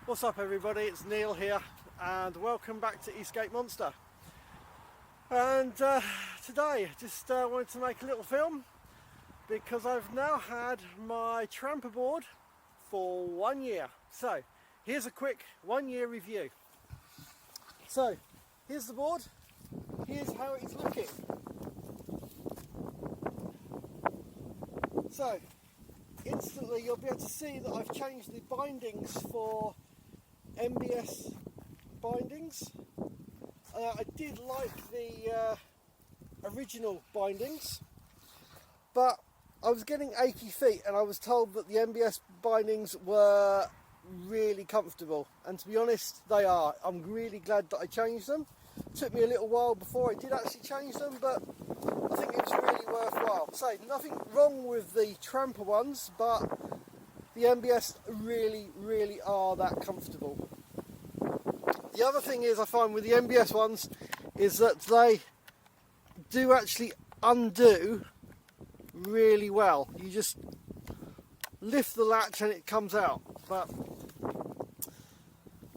What's up everybody, it's Neil here and welcome back to Eastgate Monster. And today just wanted to make a little film because I've now had my Trampa Board for 1 year. So here's a quick 1 year review. So here's the board, here's how it's looking. So instantly you'll be able to see that I've changed the bindings for MBS bindings. I did like the original bindings, but I was getting achy feet and I was told that the MBS bindings were really comfortable, and to be honest they are. I'm really glad that I changed them. It took me a little while before I did actually change them, but I think it was really worthwhile. So nothing wrong with the Trampa ones, but the MBS really are that comfortable. The other thing is I find with the MBS ones is that they do actually undo really well. You just lift the latch and it comes out. But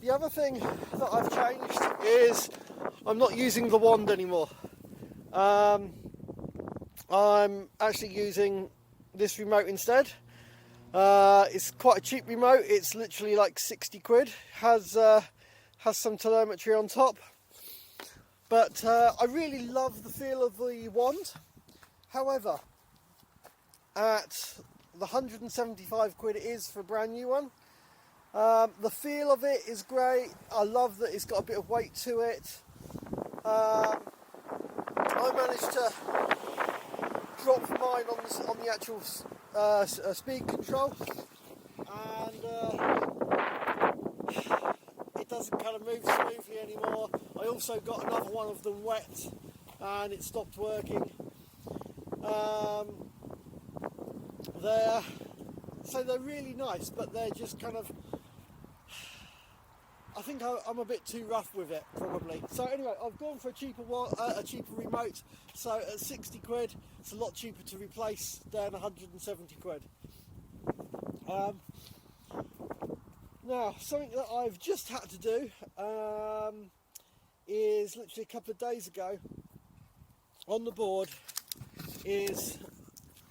the other thing that I've changed is I'm not using the wand anymore. I'm actually using this remote instead. It's quite a cheap remote. It's literally like 60 quid. Has some telemetry on top. But I really love the feel of the wand. However, at the 175 quid it is for a brand new one, the feel of it is great. I love that it's got a bit of weight to it. I managed to drop mine on the actual speed control, and it doesn't kind of move smoothly anymore. I also got another one of them wet and it stopped working. So they're really nice, but they're just kind of, I think I'm a bit too rough with it probably. So anyway, I've gone for a cheaper remote. So at 60 quid, it's a lot cheaper to replace than 170 quid. Now, something that I've just had to do is literally a couple of days ago on the board is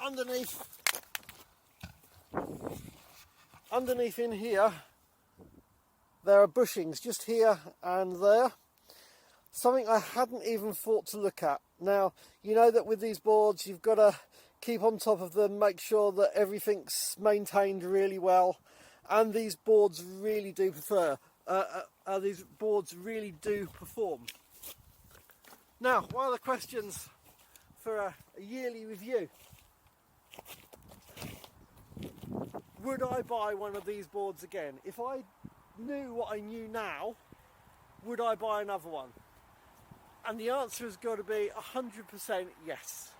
underneath in here there are bushings just here and there, something I hadn't even thought to look at. Now, you know that with these boards you've got to keep on top of them, make sure that everything's maintained really well, and these boards really do perform. Now, one of the questions for a yearly review: would I buy one of these boards again? If I knew what I knew now, would I buy another one? And the answer has got to be 100% yes.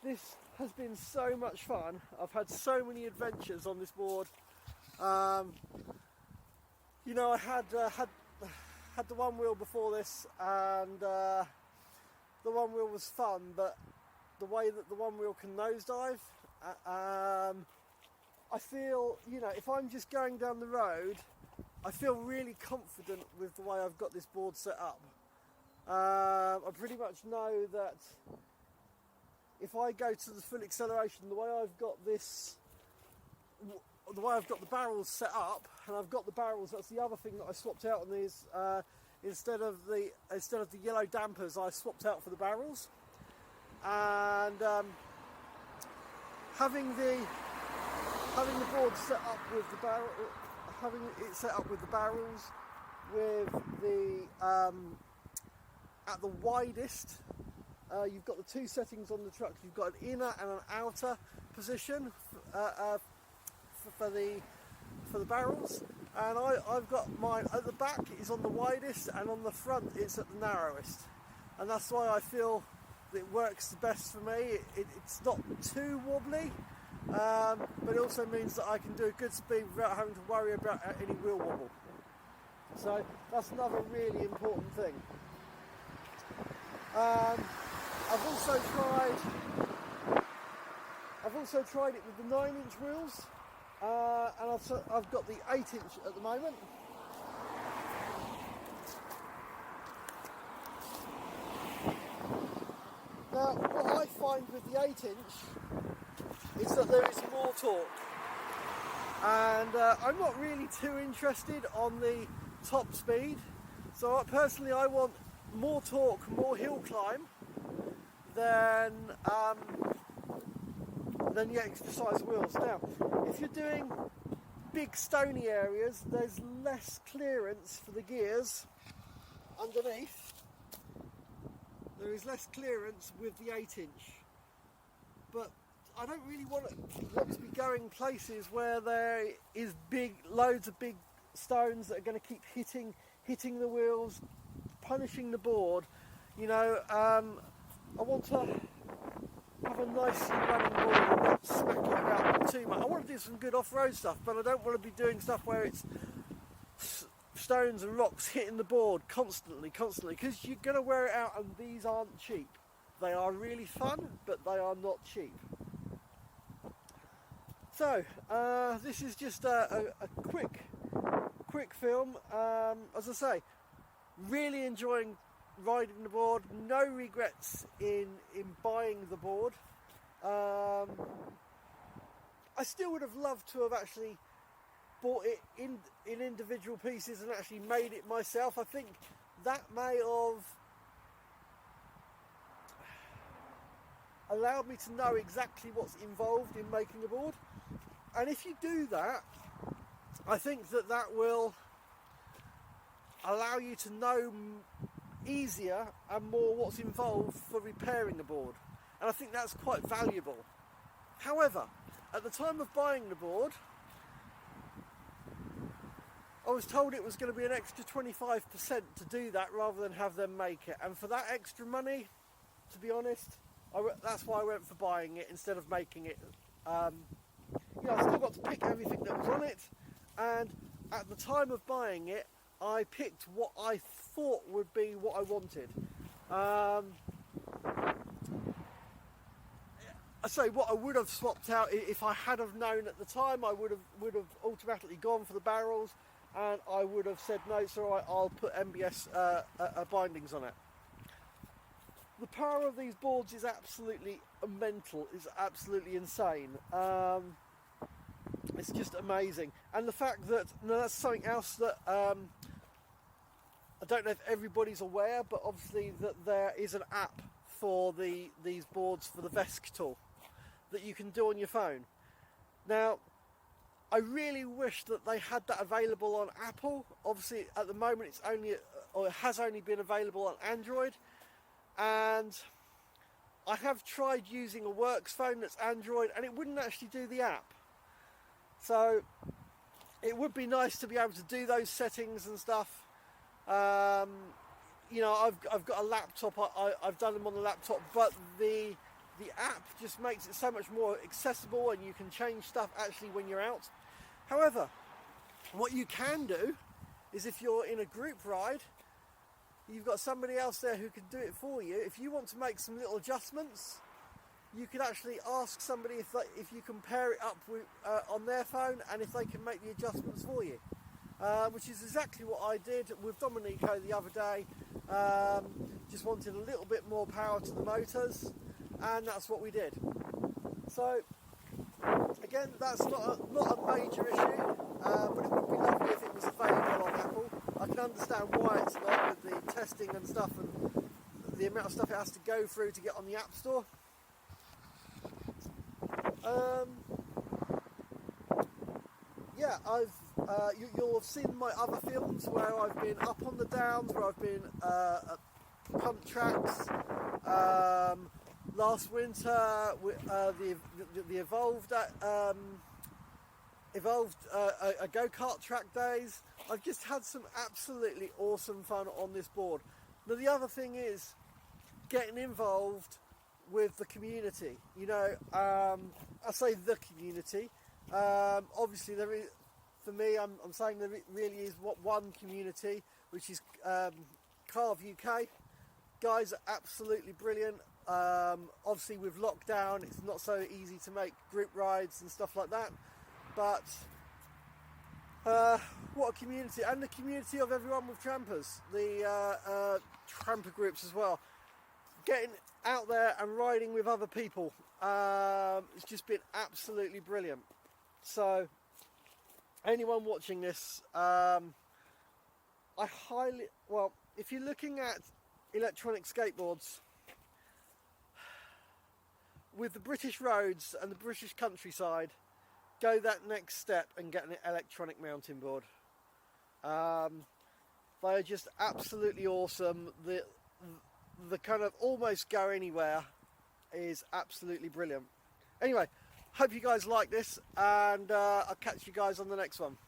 This has been so much fun. I've had so many adventures on this board. You know, I had the one wheel before this, and the one wheel was fun, but the way that the one wheel can nosedive, I feel, you know, if I'm just going down the road, I feel really confident with the way I've got this board set up. I pretty much know that if I go to the full acceleration, the way I've got the barrels set up, and I've got the barrels, that's the other thing that I swapped out on these, instead of the yellow dampers, I swapped out for the barrels. And having the board set up with the barrel, having it set up with the barrels, with the at the widest, you've got the two settings on the truck. You've got an inner and an outer position for the barrels, and I've got mine at the back is on the widest, and on the front it's at the narrowest, and that's why I feel that it works the best for me. It's not too wobbly, but it also means that I can do a good speed without having to worry about any wheel wobble. So that's another really important thing. I've also tried it with the 9-inch wheels, and I've got the 8-inch at the moment. Now, what I find with the 8-inch is that there is more torque, and I'm not really too interested on the top speed. So personally, I want more torque, more hill climb than the extra size wheels. Now, if you're doing big stony areas, there's less clearance for the gears underneath. There is less clearance with the 8-inch, but I don't really want to be going places where there is loads of big stones that are going to keep hitting the wheels, punishing the board. You know, I want to have a nicely running board and not smack it about too much. I want to do some good off-road stuff, but I don't want to be doing stuff where it's stones and rocks hitting the board constantly, because you're going to wear it out, and these aren't cheap. They are really fun, but they are not cheap. So, this is just a quick film. As I say, really enjoying riding the board, no regrets in buying the board. I still would have loved to have actually bought it in individual pieces and actually made it myself. I think that may have allowed me to know exactly what's involved in making a board, and if you do that, I think that will allow you to know easier and more what's involved for repairing the board, and I think that's quite valuable. However, at the time of buying the board, I was told it was going to be an extra 25% to do that rather than have them make it, and for that extra money, to be honest, that's why I went for buying it instead of making it. You know, I still got to pick everything that was on it, and at the time of buying it, I picked what I thought would be what I wanted. I say what I would have swapped out if I had have known at the time. I would have automatically gone for the barrels, and I would have said no, it's all right, I'll put MBS bindings on it. The power of these boards is absolutely mental. It's absolutely insane. It's just amazing, and the fact that that's something else that I don't know if everybody's aware, but obviously that there is an app for these boards for the VESC tool that you can do on your phone. Now, I really wish that they had that available on Apple. Obviously, at the moment, it has only been available on Android, and I have tried using a works phone that's Android, and it wouldn't actually do the app. So it would be nice to be able to do those settings and stuff. You know, I've got a laptop. I've done them on the laptop, but the app just makes it so much more accessible, and you can change stuff actually when you're out. However, what you can do is, if you're in a group ride, you've got somebody else there who can do it for you. If you want to make some little adjustments, you can actually ask somebody if you can pair it up with, on their phone, and if they can make the adjustments for you, which is exactly what I did with Domenico the other day. Just wanted a little bit more power to the motors, and that's what we did. So again, that's not a major issue, but it would be lovely if it was available on Apple. I can understand why it's not, with the testing and stuff and the amount of stuff it has to go through to get on the App Store. Yeah, you'll have seen my other films where I've been up on the downs, where I've been at pump tracks. Last winter, the Evolved go-kart track days. I've just had some absolutely awesome fun on this board. Now, the other thing is getting involved with the community. You know, I say the community. Obviously, there is. For me, I'm saying there really is one community, which is Carve UK. Guys are absolutely brilliant. Obviously, with lockdown, it's not so easy to make group rides and stuff like that. but what a community, and the community of everyone with trampers, the tramper groups as well. Getting out there and riding with other people, it's just been absolutely brilliant. So anyone watching this, if you're looking at electronic skateboards, with the British roads and the British countryside, go that next step and get an electronic mountain board. They are just absolutely awesome. The kind of almost go anywhere is absolutely brilliant. Anyway, hope you guys like this, and I'll catch you guys on the next one.